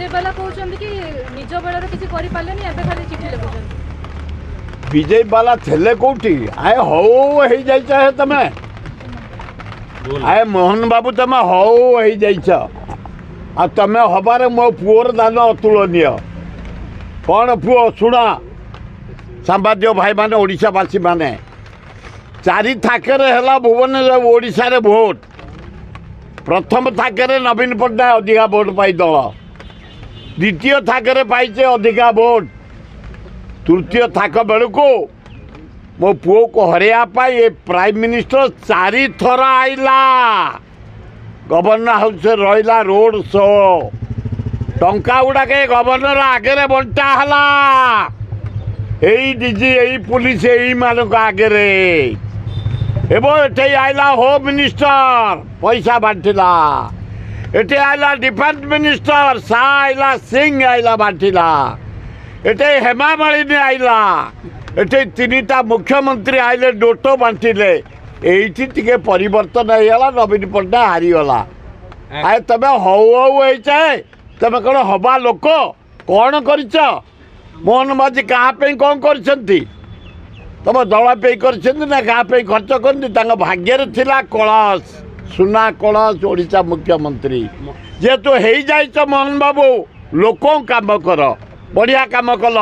विजय बाला कहते कि निज बेलर किसी खाली चिठी लिखुन विजय बाला थे कौटी आए हौ हो तमें आए मोहन बाबू तमें हौ हो आ तमें हबारे मो पुओर दान अतुलनीय कौन पुओ शुण सांबादिक भाई माने ओडिशावासी माने चारि थाके है भुवन ओडिशा रे भोट प्रथम थाके नवीन पट्टनायक अधिका भोट पाई दल द्वितीय थाके पाइचे अधिका भोट तृतीय थाक बेलू मो पुओ को हरैया ये प्राइम मिनिस्टर 4 थर आइला गवर्नर हाउस रहा रोड शो टंका गुड़ाक गवर्नर आगे बंटा हला यही डीजी यही पुलिस यही मानक आगे एटे आइला होम मिनिस्टर पैसा बांटिला एटे आइला डिफेन्स मिनिस्टर सा आइला सिंह आइला बांटिला एटे हेमामालिनी आइला एटे 3टा मुख्यमंत्री आइले डोटो बांटिले एठी टिके परिवर्तन होगा नवीन पट्टनायक हारीगला आए तमें हौ हौ होइछे तमें कौन हवा लोक कौन कर मोहन माझी क्या कौन कर तुम दल पे ना क्या खर्च कर भाग्य थिला कलश सुना कलश ओडिशा मुख्यमंत्री जेहेतु हो जाइछ मोहन बाबू लोक काम कर बढ़िया काम कल